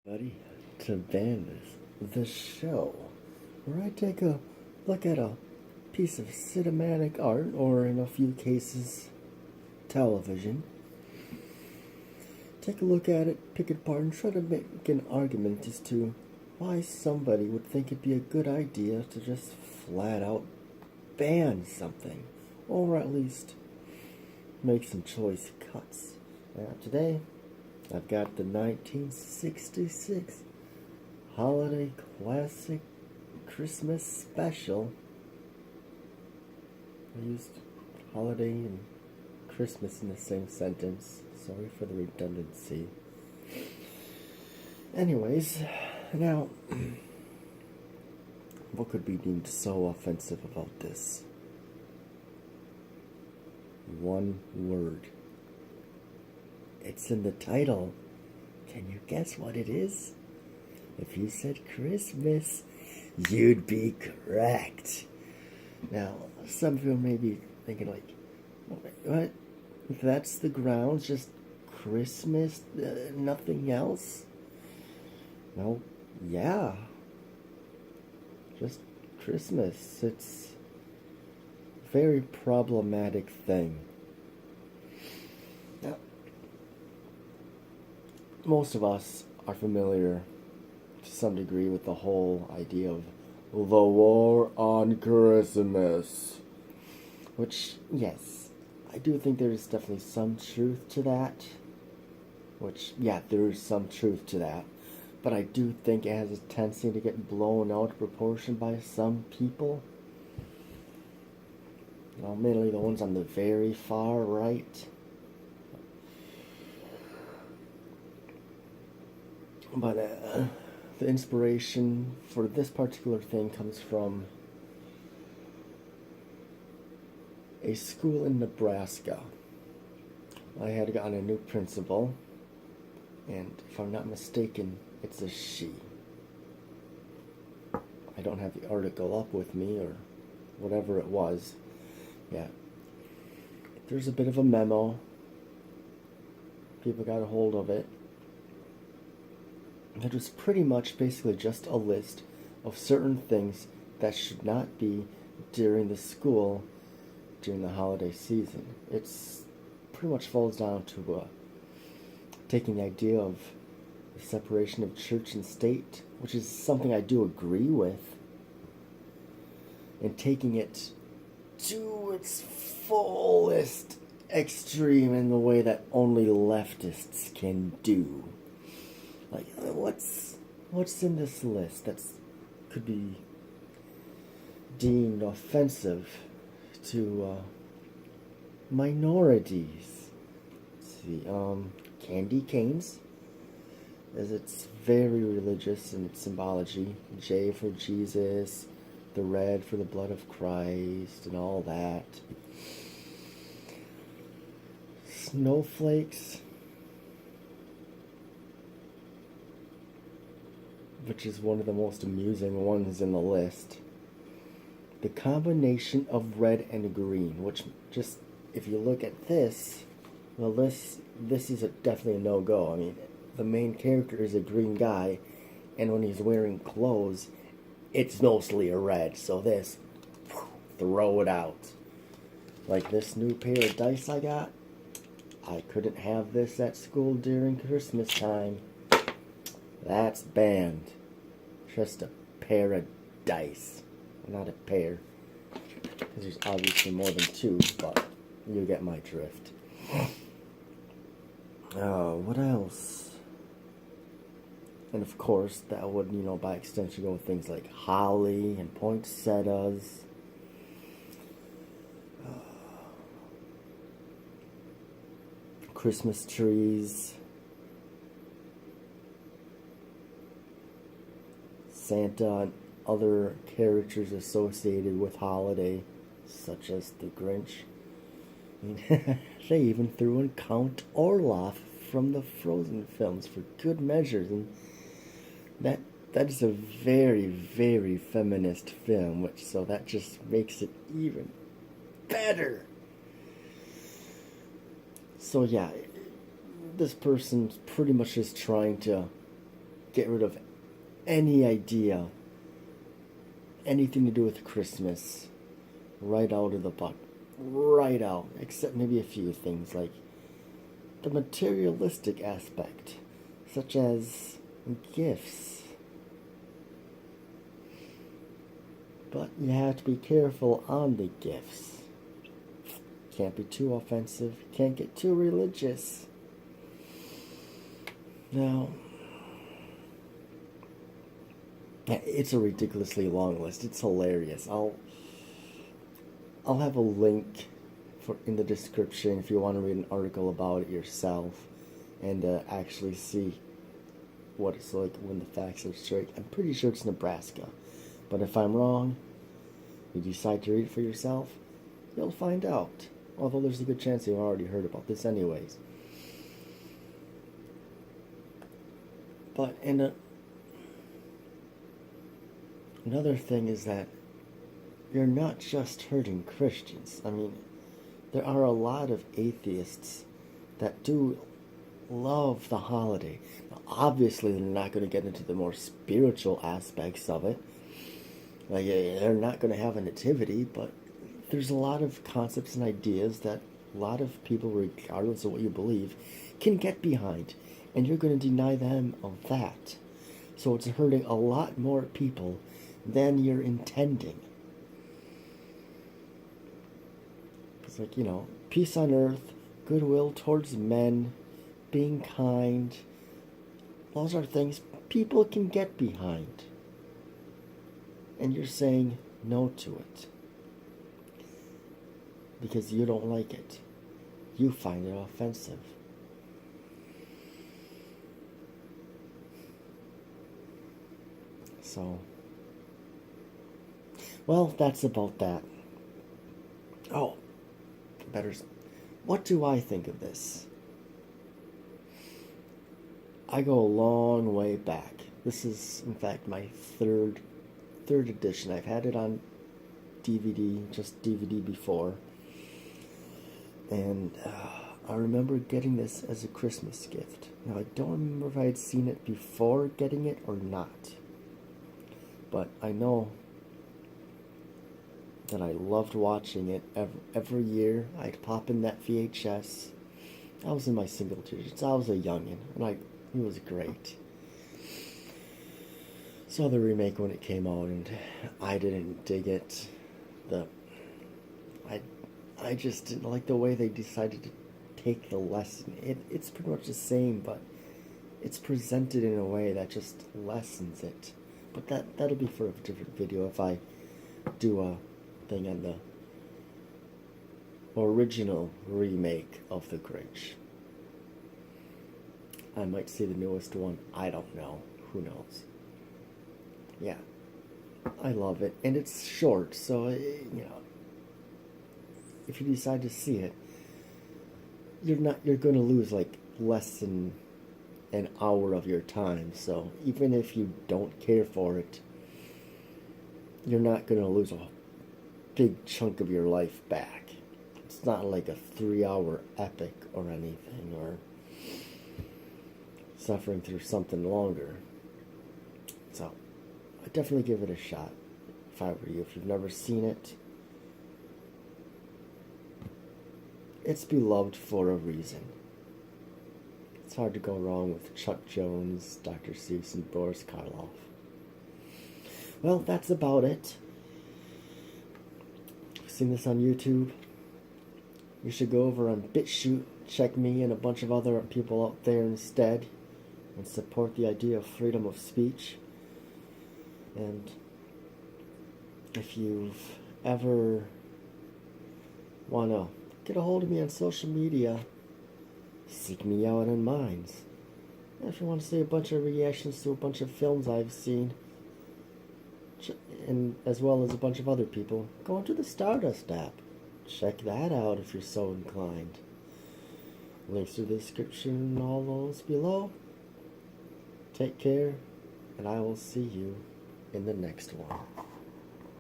Buddy, to Bandis, the show, where I take a look at a piece of cinematic art, or in a few cases, television. Take a look at it, pick it apart, and try to make an argument as to why somebody would think it'd be a good idea to just flat out ban something, or at least make some choice cuts. Now, today, I've got the 1966 Holiday Classic Christmas Special. I used holiday and Christmas in the same sentence. Sorry for the redundancy. Anyways, now, what could be deemed so offensive about this? One word. It's in the title. Can you guess what it is? If you said Christmas, you'd be correct. Now, some people may be thinking like, what? If that's the grounds, just Christmas, nothing else? No, yeah. Just Christmas. It's a very problematic thing. Now, most of us are familiar to some degree with the whole idea of the war on Christmas. Which, yes, I do think there is definitely some truth to that. There is some truth to that. But I do think it has a tendency to get blown out of proportion by some people. Mainly the ones on the very far right. But the inspiration for this particular thing comes from a school in Nebraska. I had gotten a new principal, and if I'm not mistaken, it's a she. I don't have the article up with me, or whatever it was. Yeah. There's a bit of a memo. People got a hold of it. It was pretty much basically just a list of certain things that should not be during the school during the holiday season. It's pretty much falls down to taking the idea of the separation of church and state, which is something I do agree with, and taking it to its fullest extreme in the way that only leftists can do. Like, what's in this list that could be deemed offensive to minorities? Let's see, candy canes, as it's very religious in its symbology. J for Jesus, the red for the blood of Christ, and all that. Snowflakes, which is one of the most amusing ones in the list. The combination of red and green, which just, if you look at this, well, this is definitely a no-go. I mean, the main character is a green guy, and when he's wearing clothes, it's mostly a red, so this, throw it out. Like this new pair of dice I got, I couldn't have this at school during Christmas time. That's banned. Just a pair of dice. Not a pair, because there's obviously more than two, but you get my drift. What else? And of course, that would, by extension go with things like holly and poinsettias. Christmas trees. Santa and other characters associated with holiday, such as the Grinch. I mean, they even threw in Count Orloff from the Frozen films for good measures, and that is a very, very feminist film, so that just makes it even better. So yeah, this person's pretty much just trying to get rid of any idea, anything to do with Christmas, right out of the butt. Right out. Except maybe a few things like the materialistic aspect, such as gifts. But you have to be careful on the gifts. Can't be too offensive. Can't get too religious. Now, it's a ridiculously long list. It's hilarious. I'll have a link in the description if you want to read an article about it yourself and actually see what it's like when the facts are straight. I'm pretty sure it's Nebraska, but if I'm wrong, you decide to read it for yourself, you'll find out. Although there's a good chance you've already heard about this anyways. But another thing is that you're not just hurting Christians. I mean, there are a lot of atheists that do love the holiday. Now, obviously, they're not going to get into the more spiritual aspects of it. Like, they're not going to have a nativity, but there's a lot of concepts and ideas that a lot of people, regardless of what you believe, can get behind. And you're going to deny them of that. So it's hurting a lot more people than you're intending. It's like, peace on earth, goodwill towards men, being kind. Those are things people can get behind. And you're saying no to it. Because you don't like it. You find it offensive. So, well, that's about that. Oh, what do I think of this? I go a long way back. This is, in fact, my third edition. I've had it on DVD, just DVD before. And I remember getting this as a Christmas gift. Now, I don't remember if I had seen it before getting it or not. But I know that I loved watching it every year. I'd pop in that VHS. I was in my single digits. I was a youngin', and it was great. Saw the remake when it came out, and I didn't dig it. I just didn't like the way they decided to take the lesson. It's pretty much the same, but it's presented in a way that just lessens it. But that'll be for a different video if I do a thing on the original remake of the Grinch. I might see the newest one. I don't know. Who knows? Yeah. I love it. And it's short, so, if you decide to see it, you're going to lose, less than an hour of your time. So even if you don't care for it, you're not going to lose a big chunk of your life back. It's not like a 3-hour epic or anything, or suffering through something longer. So I definitely give it a shot if I were you. If you've never seen it, it's beloved for a reason. It's hard to go wrong with Chuck Jones, Dr. Seuss, and Boris Karloff. Well, that's about it. If you've seen this on YouTube, you should go over on BitChute, check me and a bunch of other people out there instead, and support the idea of freedom of speech. And if you've ever want to get a hold of me on social media, seek me out on Minds. And if you want to see a bunch of reactions to a bunch of films I've seen, and as well as a bunch of other people, go into the Stardust app. Check that out if you're so inclined. Links to the description and all those below. Take care, and I will see you in the next one.